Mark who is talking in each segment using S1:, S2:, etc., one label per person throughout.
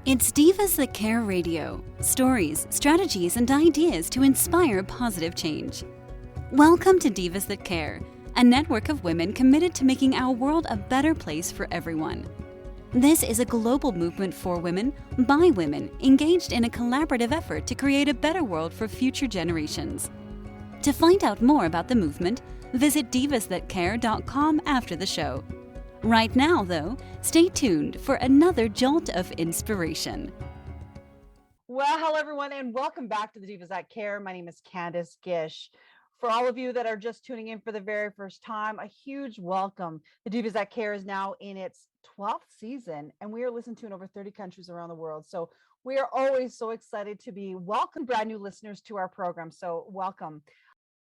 S1: It's Divas That Care Radio. Stories, strategies, and ideas to inspire positive change. Welcome to Divas That Care, a network of women committed to making our world a better place for everyone. This is a global movement for women, by women, engaged in a collaborative effort to create a better world for future generations. To find out more about the movement, visit divasthatcare.com after the show. Right now, though, stay tuned for another jolt of inspiration.
S2: Well, hello, everyone, and welcome back to the Divas That Care. My name is Candace Gish. For all of you that are just tuning in for the very first time, a huge welcome. The Divas That Care is now in its 12th season, and we are listened to in over 30 countries around the world. So we are always so excited to be welcoming brand new listeners to our program. So welcome.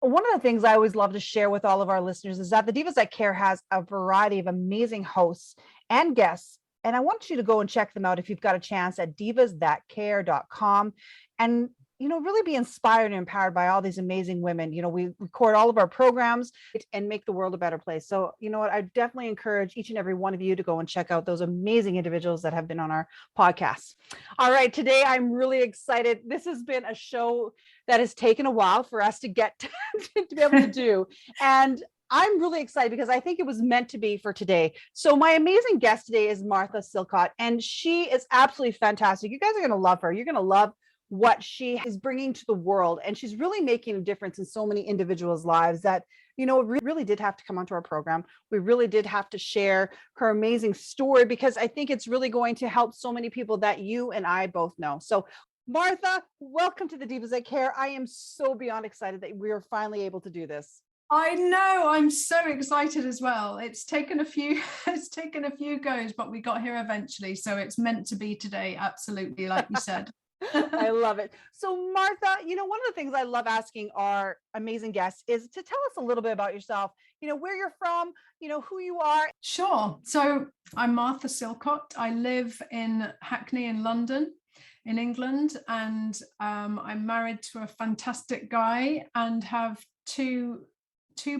S2: One of the things I always love to share with all of our listeners is that the Divas That Care has a variety of amazing hosts and guests. And I want you to go and check them out if you've got a chance at divasthatcare.com and, really be inspired and empowered by all these amazing women. We record all of our programs and make the world a better place. So, I definitely encourage each and every one of you to go and check out those amazing individuals that have been on our podcast. All right. Today, I'm really excited. This has been a show that has taken a while for us to get to be able to do. And I'm really excited because I think it was meant to be for today. So my amazing guest today is Martha Silcott, and she is absolutely fantastic. You guys are going to love her. You're going to love what she is bringing to the world. And she's really making a difference in so many individuals' lives that, really did have to come onto our program. We really did have to share her amazing story because I think it's really going to help so many people that you and I both know. So Martha, welcome to the Divas That Care. I am so beyond excited that we are finally able to do this.
S3: I know, I'm so excited as well. It's taken a few goes, but we got here eventually. So it's meant to be today. Absolutely. Like you said.
S2: I love it. So Martha, one of the things I love asking our amazing guests is to tell us a little bit about yourself, where you're from, who you are.
S3: Sure. So I'm Martha Silcott. I live in Hackney in London, in England, and I'm married to a fantastic guy and have two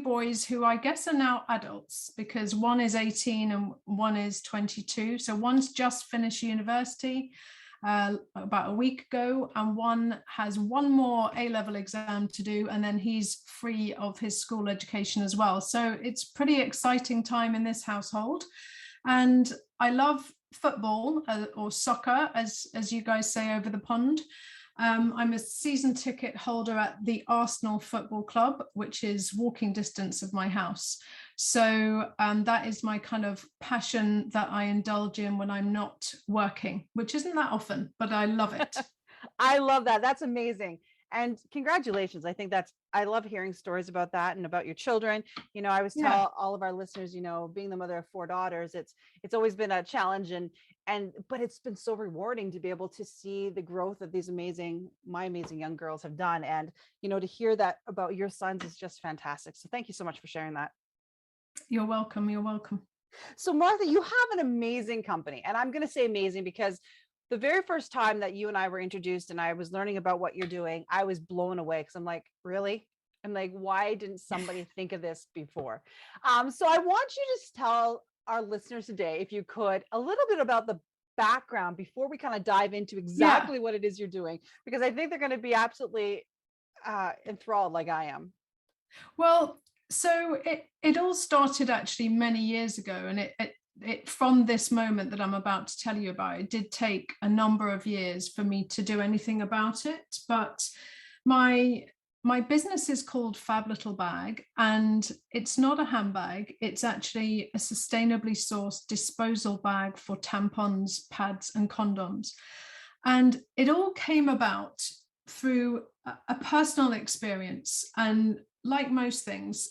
S3: boys who I guess are now adults because one is 18 and one is 22. So one's just finished university about a week ago, and one has one more A-level exam to do, and then he's free of his school education as well. So it's pretty exciting time in this household. And I love football or soccer, as you guys say over the pond. I'm a season ticket holder at the Arsenal Football Club, which is walking distance of my house. So that is my kind of passion that I indulge in when I'm not working, which isn't that often, but I love it.
S2: I love that. That's amazing. And congratulations. I think I love hearing stories about that and about your children. I always tell all of our listeners, being the mother of 4 daughters, it's always been a challenge but it's been so rewarding to be able to see the growth of my amazing young girls have done. And, to hear that about your sons is just fantastic. So thank you so much for sharing that.
S3: You're welcome. You're welcome.
S2: So Martha, you have an amazing company, and I'm going to say amazing because the very first time that you and I were introduced and I was learning about what you're doing, I was blown away because I'm like, really? I'm like, why didn't somebody think of this before? So I want you to tell our listeners today, if you could, a little bit about the background before we kind of dive into exactly what it is you're doing, because I think they're going to be absolutely enthralled like I am.
S3: Well, so it all started actually many years ago, and it from this moment that I'm about to tell you about, it did take a number of years for me to do anything about it. But my business is called Fab Little Bag, and it's not a handbag. It's actually a sustainably sourced disposal bag for tampons, pads, and condoms. And it all came about through a personal experience. And like most things,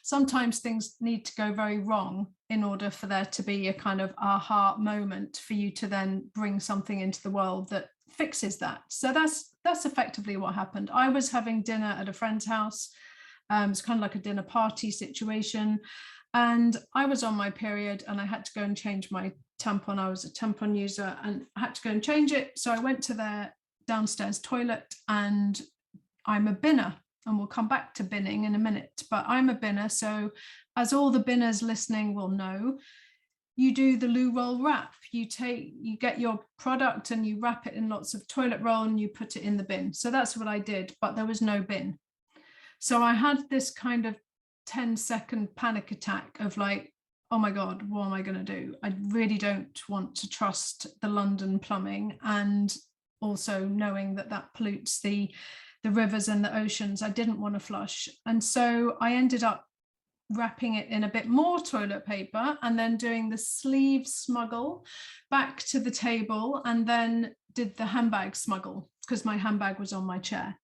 S3: sometimes things need to go very wrong in order for there to be a kind of aha moment for you to then bring something into the world that fixes that. So that's effectively what happened. I was having dinner at a friend's house. It's kind of like a dinner party situation. And I was on my period and I had to go and change my tampon. I was a tampon user and I had to go and change it. So I went to their downstairs toilet, and I'm a binner. And we'll come back to binning in a minute, but I'm a binner. So as all the binners listening will know, you do the loo roll wrap. You get your product and you wrap it in lots of toilet roll and you put it in the bin. So that's what I did, but there was no bin. So I had this kind of 10-second panic attack of like, oh my God, what am I going to do? I really don't want to trust the London plumbing, and also knowing that pollutes the rivers and the oceans. I didn't want to flush. And so I ended up wrapping it in a bit more toilet paper and then doing the sleeve smuggle back to the table, and then did the handbag smuggle because my handbag was on my chair.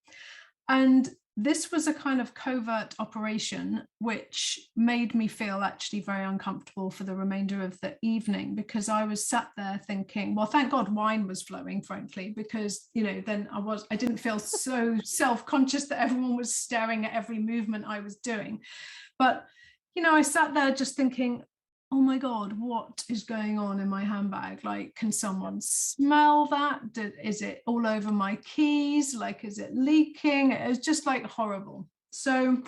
S3: And this was a kind of covert operation, which made me feel actually very uncomfortable for the remainder of the evening, because I was sat there thinking, well, thank God wine was flowing, frankly, because, you know, then I didn't feel so self-conscious that everyone was staring at every movement I was doing. But, you know, I sat there just thinking, oh my God, what is going on in my handbag? Like, can someone smell that? Is it all over my keys? Like, is it leaking? It was just like horrible. So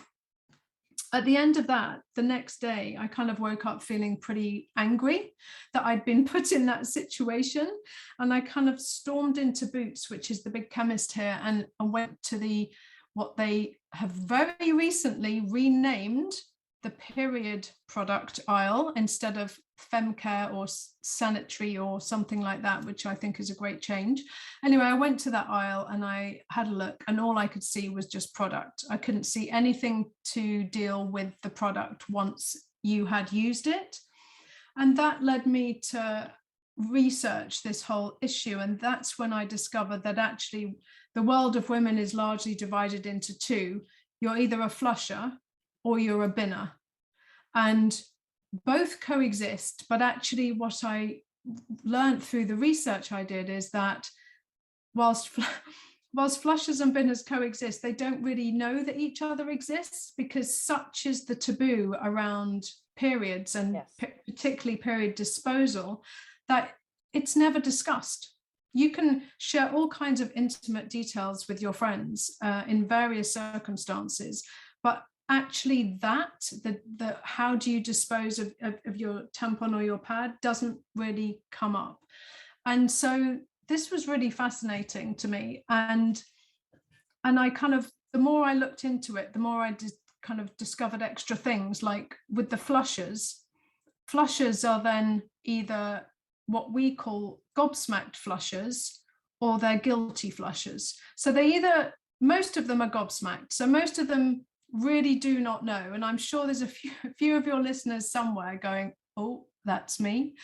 S3: at the end of that, the next day, I kind of woke up feeling pretty angry that I'd been put in that situation. And I kind of stormed into Boots, which is the big chemist here, and went to what they have very recently renamed the period product aisle instead of femcare or sanitary or something like that, which I think is a great change. Anyway, I went to that aisle and I had a look, and all I could see was just product. I couldn't see anything to deal with the product once you had used it. And that led me to research this whole issue. And that's when I discovered that actually the world of women is largely divided into two. You're either a flusher or you're a binner, and both coexist. But actually what I learned through the research I did is that whilst flushers and binners coexist, they don't really know that each other exists, because such is the taboo around periods and particularly period disposal, that it's never discussed. You can share all kinds of intimate details with your friends in various circumstances, but actually the how do you dispose of your tampon or your pad doesn't really come up. And so this was really fascinating to me, and I kind of, the more I looked into it, the more I kind of discovered extra things. Like with the flushers are then either what we call gobsmacked flushers or they're guilty flushers. So most of them are gobsmacked. So most of them really do not know. And I'm sure there's a few of your listeners somewhere going, oh, that's me.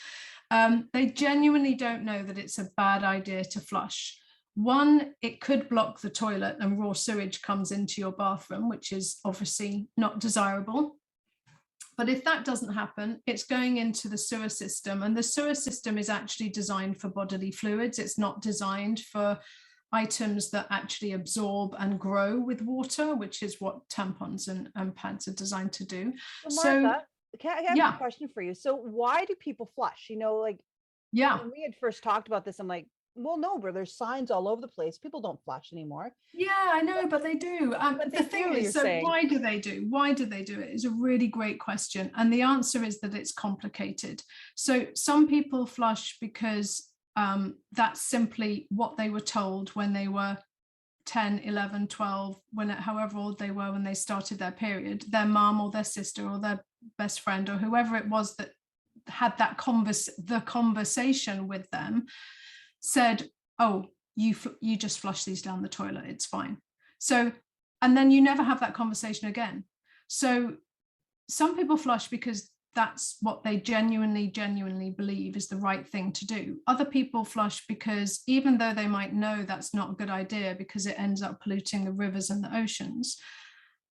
S3: They genuinely don't know that it's a bad idea to flush. One, it could block the toilet and raw sewage comes into your bathroom, which is obviously not desirable. But if that doesn't happen, it's going into the sewer system, and the sewer system is actually designed for bodily fluids. It's not designed for items that actually absorb and grow with water, which is what tampons and pads are designed to do.
S2: So Martha, I have a question for you. So why do people flush? You know, like, when we had first talked about this, I'm like, well, no, but there's signs all over the place. People don't flush anymore.
S3: Yeah, I know, but they do. But the thing is, so why do they do it is a really great question. And the answer is that it's complicated. So some people flush because that's simply what they were told when they were 10, 11, 12, however old they were when they started their period. Their mom or their sister or their best friend or whoever it was that had that conversation with them said, oh, you just flush these down the toilet, it's fine. So, and then you never have that conversation again. So some people flush because that's what they genuinely believe is the right thing to do. Other people flush because even though they might know that's not a good idea because it ends up polluting the rivers and the oceans,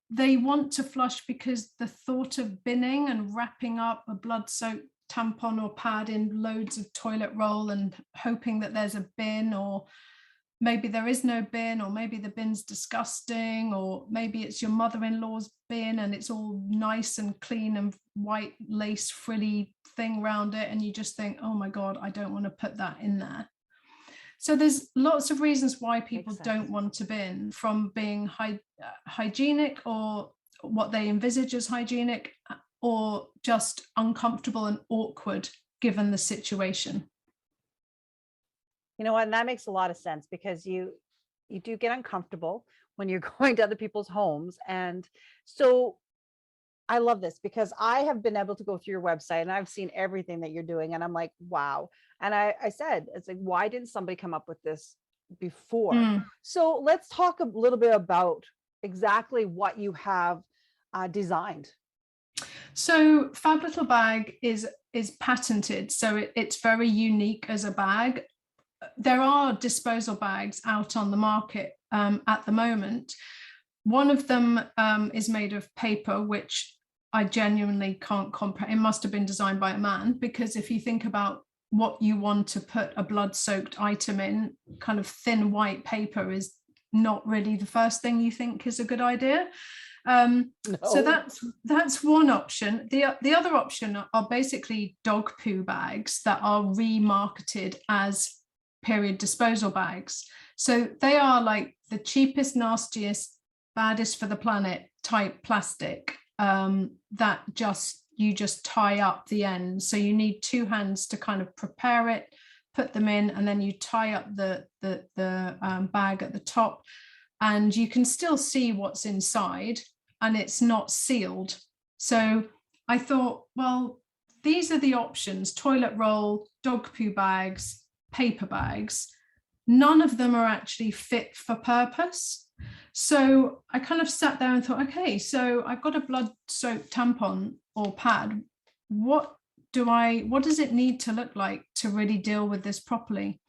S3: they want to flush because the thought of binning and wrapping up a blood-soaked tampon or pad in loads of toilet roll and hoping that there's a bin, or maybe there is no bin, or maybe the bin's disgusting, or maybe it's your mother-in-law's bin and it's all nice and clean and white lace frilly thing around it, and you just think, oh my God, I don't want to put that in there. So there's lots of reasons why people don't want to bin, from being hygienic or what they envisage as hygienic, or just uncomfortable and awkward given the situation.
S2: You know what? And that makes a lot of sense, because you do get uncomfortable when you're going to other people's homes. And so I love this, because I have been able to go through your website and I've seen everything that you're doing. And I'm like, wow. And I said, it's like, why didn't somebody come up with this before? So let's talk a little bit about exactly what you have designed.
S3: So Fab Little Bag is patented. So it's very unique as a bag. There are disposal bags out on the market at the moment. One of them is made of paper, which I genuinely can't comprehend. It must have been designed by a man, because if you think about what you want to put a blood-soaked item in, kind of thin white paper is not really the first thing you think is a good idea. No. So that's one option. The other option are basically dog poo bags that are remarketed as period disposal bags. So they are like the cheapest, nastiest, baddest for the planet type plastic that you just tie up the end. So you need two hands to kind of prepare it, put them in, and then you tie up the bag at the top, and you can still see what's inside, and it's not sealed. So I thought, well, these are the options: toilet roll, dog poo bags, paper bags. None of them are actually fit for purpose. So I kind of sat there and thought, okay, so I've got a blood-soaked tampon or pad. What does it need to look like to really deal with this properly?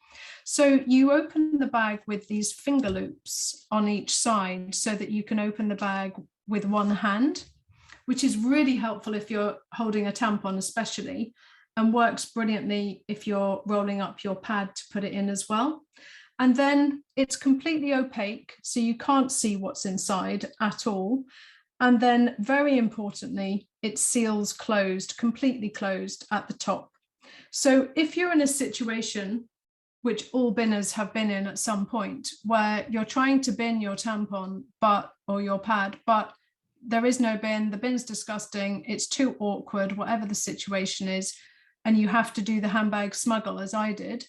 S3: So you open the bag with these finger loops on each side so that you can open the bag with one hand, which is really helpful if you're holding a tampon especially, and works brilliantly if you're rolling up your pad to put it in as well. And then it's completely opaque, so you can't see what's inside at all. And then very importantly, it seals closed, completely closed at the top. So if you're in a situation, which all binners have been in at some point, where you're trying to bin your tampon or your pad, but there is no bin, the bin's disgusting, it's too awkward, whatever the situation is, and you have to do the handbag smuggle as I did,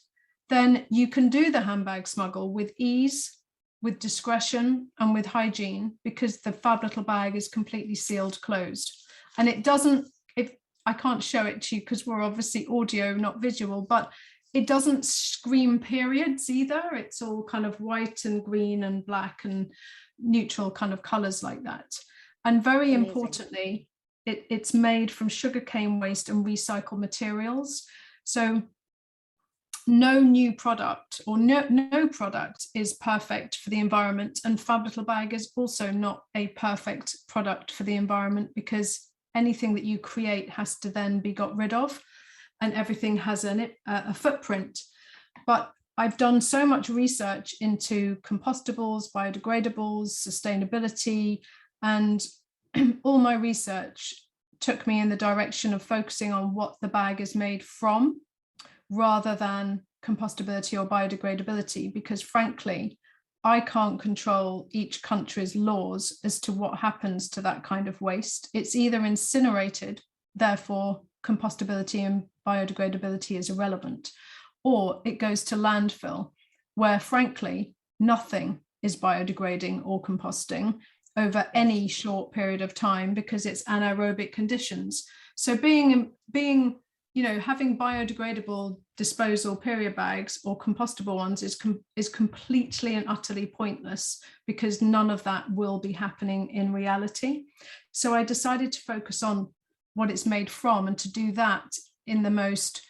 S3: then you can do the handbag smuggle with ease, with discretion, and with hygiene, because the Fab Little Bag is completely sealed closed. And it doesn't, I can't show it to you because we're obviously audio, not visual, but it doesn't scream periods either. It's all kind of white and green and black and neutral kind of colors like that. And very
S2: Amazing.
S3: Importantly, it's made from sugarcane waste and recycled materials. So no new product or no product is perfect for the environment, and Fab Little Bag is also not a perfect product for the environment, because anything that you create has to then be got rid of, and everything has a footprint. But I've done so much research into compostables, biodegradables, sustainability, and all my research took me in the direction of focusing on what the bag is made from, rather than compostability or biodegradability, because frankly, I can't control each country's laws as to what happens to that kind of waste. It's either incinerated, therefore compostability and biodegradability is irrelevant, or it goes to landfill, where frankly, nothing is biodegrading or composting over any short period of time, because it's anaerobic conditions. So having biodegradable disposal period bags or compostable ones is completely and utterly pointless, because none of that will be happening in reality. So I decided to focus on what it's made from, and to do that in the most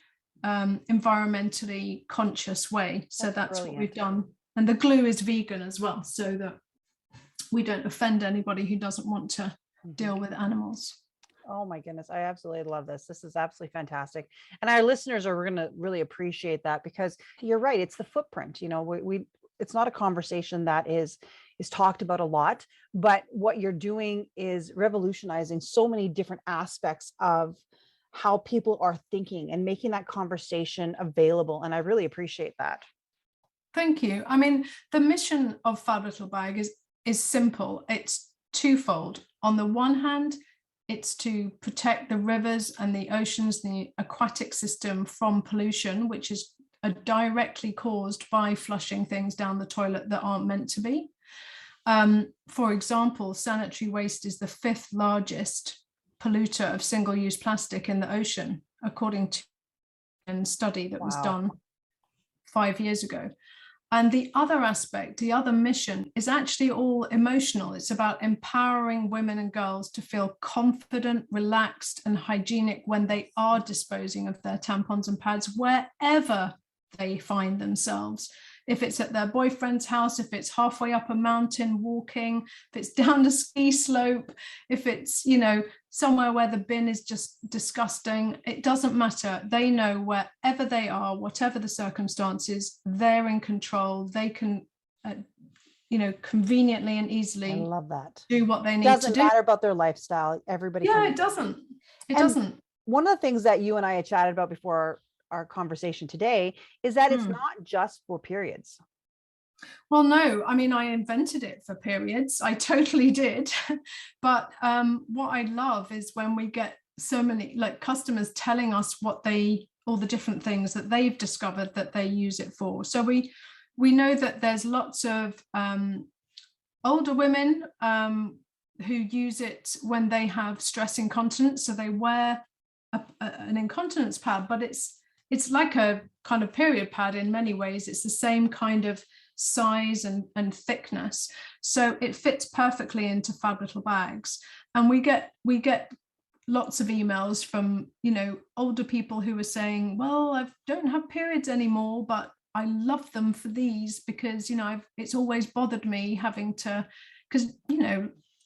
S3: environmentally conscious way. So that's what we've done. And the glue is vegan as well, so that we don't offend anybody who doesn't want to deal with animals.
S2: Oh my goodness, I absolutely love this. This is absolutely fantastic. And our listeners are going to really appreciate that, because you're right, it's the footprint. It's not a conversation that is talked about a lot, but what you're doing is revolutionizing so many different aspects of how people are thinking and making that conversation available. And I really appreciate that.
S3: Thank you. I mean, the mission of Fab Little Bag is simple. It's twofold. On the one hand, it's to protect the rivers and the oceans, the aquatic system from pollution, which is directly caused by flushing things down the toilet that aren't meant to be. For example, sanitary waste is the 5th largest polluter of single-use plastic in the ocean, according to a study that was done 5 years ago. And the other aspect, the other mission is actually all emotional. It's about empowering women and girls to feel confident, relaxed, and hygienic when they are disposing of their tampons and pads wherever they find themselves. If it's at their boyfriend's house, if it's halfway up a mountain walking, if it's down a ski slope, if it's, somewhere where the bin is just disgusting, it doesn't matter. They know wherever they are, whatever the circumstances, they're in control. They can, conveniently and easily do what they need to do.
S2: It doesn't matter about their lifestyle. Everybody.
S3: Yeah, it doesn't. It doesn't.
S2: One of the things that you and I had chatted about before our conversation today is that it's not just for periods.
S3: Well, no, I mean, I invented it for periods. I totally did. But what I love is when we get so many customers telling us all the different things that they've discovered that they use it for. So we know that there's lots of older women who use it when they have stress incontinence. So they wear an incontinence pad, but it's like a kind of period pad in many ways. It's the same kind of size and thickness, so it fits perfectly into Fab Little Bags. And we get lots of emails from older people who are saying, well, I don't have periods anymore, but I love them for these because it's always bothered me having to, because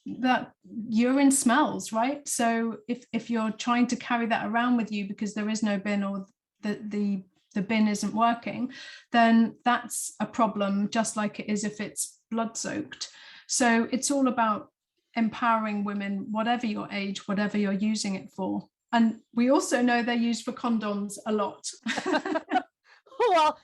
S3: that urine smells, right? So if you're trying to carry that around with you because there is no bin or the bin isn't working, then that's a problem, just like it is if it's blood soaked. So it's all about empowering women, whatever your age, whatever you're using it for. And we also know they're used for condoms a lot.
S2: Well,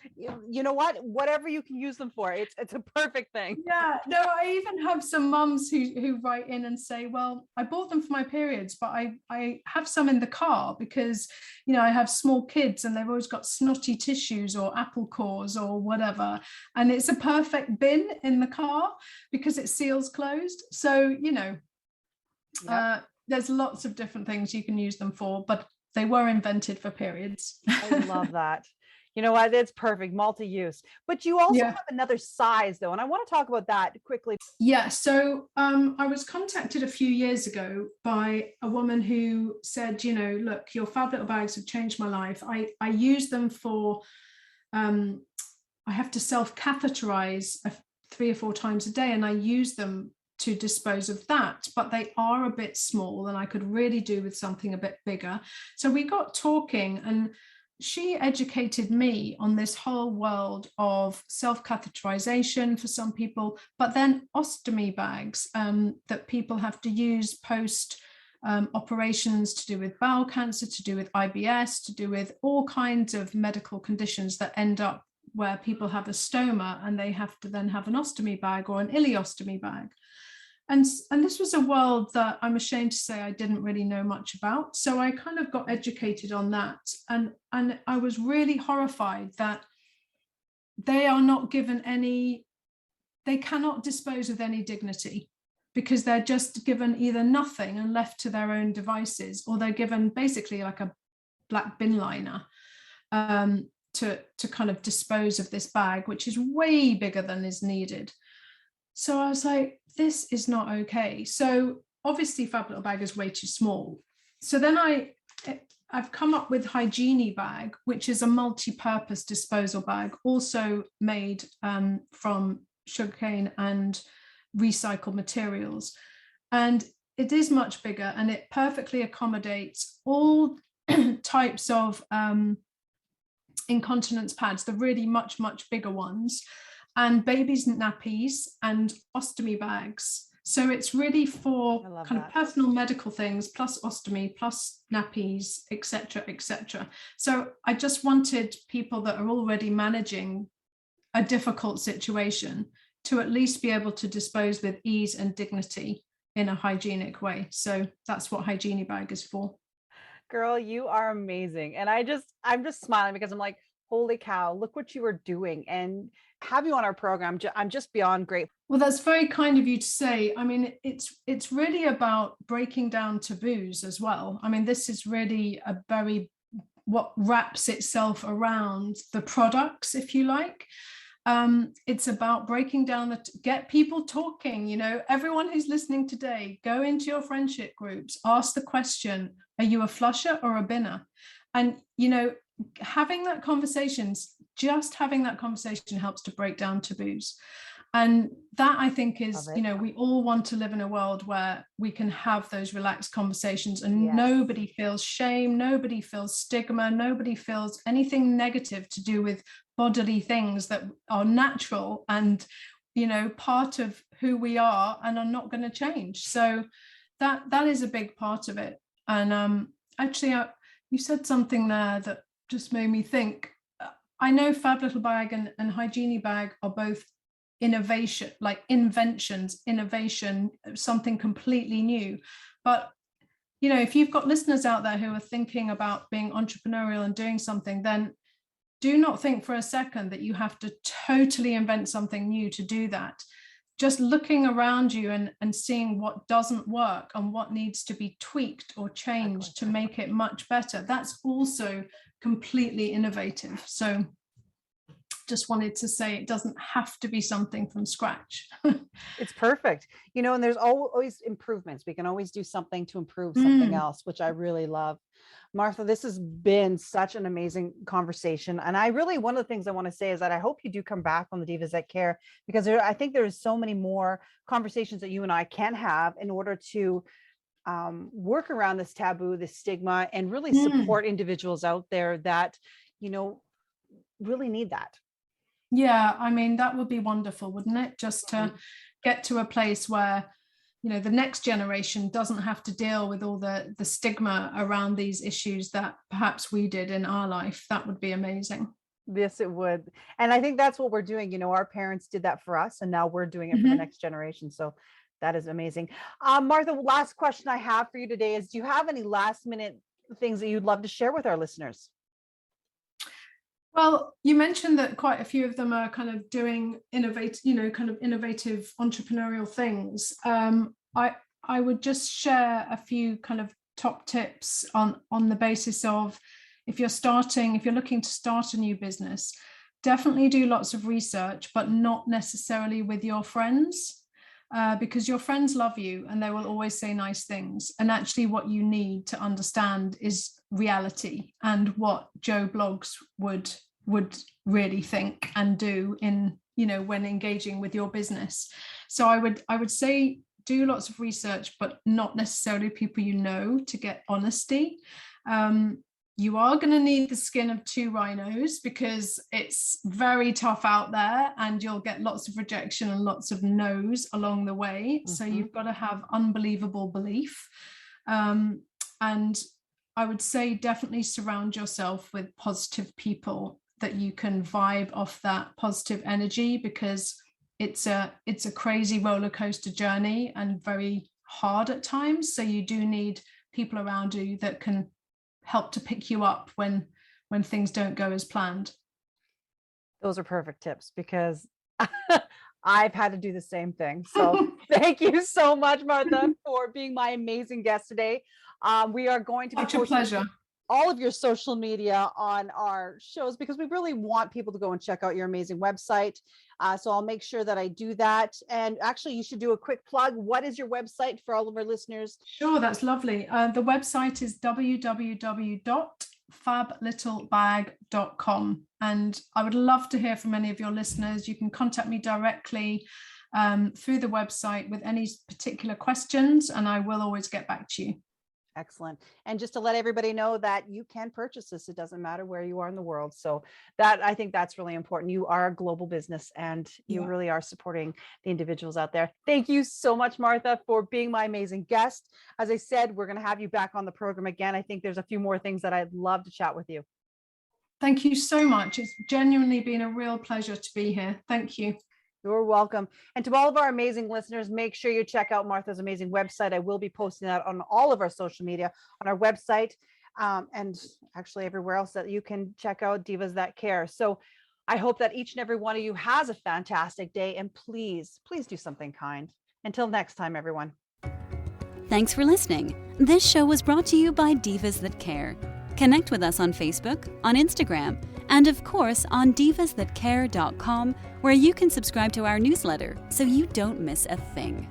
S2: you know what? Whatever you can use them for, it's a perfect thing.
S3: Yeah, no, I even have some mums who write in and say, well, I bought them for my periods, but I have some in the car because, I have small kids and they've always got snotty tissues or apple cores or whatever. And it's a perfect bin in the car because it seals closed. So, there's lots of different things you can use them for, but they were invented for periods.
S2: I love that. You know what? It's perfect, multi-use. But you also have another size though, and I want to talk about that quickly.
S3: Yeah, so I was contacted a few years ago by a woman who said, look, your Fab Little Bags have changed my life. I use them for, I have to self-catheterize 3 or 4 times a day, and I use them to dispose of that, but they are a bit small and I could really do with something a bit bigger. So we got talking, and she educated me on this whole world of self-catheterization for some people, but then ostomy bags that people have to use post operations to do with bowel cancer, to do with IBS, to do with all kinds of medical conditions that end up where people have a stoma and they have to then have an ostomy bag or an ileostomy bag. And this was a world that I'm ashamed to say I didn't really know much about. So I kind of got educated on that. And I was really horrified that they are not given they cannot dispose with any dignity, because they're just given either nothing and left to their own devices, or they're given basically like a black bin liner to kind of dispose of this bag, which is way bigger than is needed. So I was like, this is not okay. So obviously Fab Little Bag is way too small. So then I've come up with Hygiene Bag, which is a multi-purpose disposal bag, also made from sugarcane and recycled materials. And it is much bigger, and it perfectly accommodates all types of incontinence pads, the really much bigger ones, and babies' nappies and ostomy bags. So it's really for kind of personal medical things, plus ostomy, plus nappies, etc., etc. So I just wanted people that are already managing a difficult situation to at least be able to dispose with ease and dignity in a hygienic way. So that's what Hygiene Bag is for.
S2: Girl, you are amazing. And I'm just smiling because I'm like, holy cow, look what you are doing. And have you on our program. I'm just beyond grateful.
S3: Well, that's very kind of you to say. I mean, it's really about breaking down taboos as well. I mean, this is really a very what wraps itself around the products, if you like. It's about breaking down get people talking. You know, everyone who's listening today, go into your friendship groups, ask the question, are you a flusher or a binner? And, you know, having that conversation helps to break down taboos. And that, I think, is, you know, we all want to live in a world where we can have those relaxed conversations and nobody feels shame, nobody feels stigma, nobody feels anything negative to do with bodily things that are natural and, you know, part of who we are and are not going to change. So that is a big part of it. And actually, you said something there that just made me think. I know Fab Little Bag and Hygiene Bag are both innovation, like inventions, innovation, something completely new. But, you know, if you've got listeners out there who are thinking about being entrepreneurial and doing something, then do not think for a second that you have to totally invent something new to do that. Just looking around you and seeing what doesn't work and what needs to be tweaked or changed to make it much better, that's also completely innovative. So just wanted to say it doesn't have to be something from scratch.
S2: It's perfect. You know, and there's always improvements. We can always do something to improve something else, which I really love. Martha, this has been such an amazing conversation. And I really, one of the things I want to say is that I hope you do come back on the Divas That Care, because I think there's so many more conversations that you and I can have in order to work around this taboo, this stigma, and really support individuals out there that, you know, really need that.
S3: Yeah, I mean, that would be wonderful, wouldn't it? Just to get to a place where, you know, the next generation doesn't have to deal with all the stigma around these issues that perhaps we did in our life. That would be amazing.
S2: Yes, it would. And I think that's what we're doing. You know, our parents did that for us, and now we're doing it for the next generation. So that is amazing. Martha, last question I have for you today is, do you have any last minute things that you'd love to share with our listeners?
S3: Well, you mentioned that quite a few of them are kind of doing innovative entrepreneurial things. I would just share a few kind of top tips on the basis of, if you're looking to start a new business, definitely do lots of research, but not necessarily with your friends, because your friends love you and they will always say nice things. And actually what you need to understand is reality and what Joe Blogs would really think and do in, you know, when engaging with your business. So I would say do lots of research, but not necessarily people you know, to get honesty. You are going to need the skin of two rhinos, because it's very tough out there and you'll get lots of rejection and lots of no's along the way. So you've got to have unbelievable belief. And I would say definitely surround yourself with positive people that you can vibe off that positive energy, because it's a crazy roller coaster journey and very hard at times. So you do need people around you that can help to pick you up when things don't go as planned.
S2: Those are perfect tips, because I've had to do the same thing. So thank you so much, Martha, for being my amazing guest today. We are going to be
S3: such a pleasure.
S2: All of your social media on our shows, because we really want people to go and check out your amazing website. So I'll make sure that I do that. And actually, you should do a quick plug. What is your website for all of our listeners?
S3: Sure, that's lovely. The website is www.fablittlebag.com. And I would love to hear from any of your listeners. You can contact me directly through the website with any particular questions, and I will always get back to you.
S2: Excellent. And just to let everybody know that you can purchase this, it doesn't matter where you are in the world. So that, I think that's really important. You are a global business and you really are supporting the individuals out there. Thank you so much, Martha, for being my amazing guest. As I said, we're going to have you back on the program again. I think there's a few more things that I'd love to chat with you.
S3: Thank you so much. It's genuinely been a real pleasure to be here. Thank you.
S2: You're welcome. And to all of our amazing listeners, make sure you check out Martha's amazing website. I will be posting that on all of our social media, on our website, and actually everywhere else that you can check out Divas That Care. So I hope that each and every one of you has a fantastic day, and please, please do something kind. Until next time, everyone.
S1: Thanks for listening. This show was brought to you by Divas That Care. Connect with us on Facebook, on Instagram, and of course on divasthatcare.com, where you can subscribe to our newsletter so you don't miss a thing.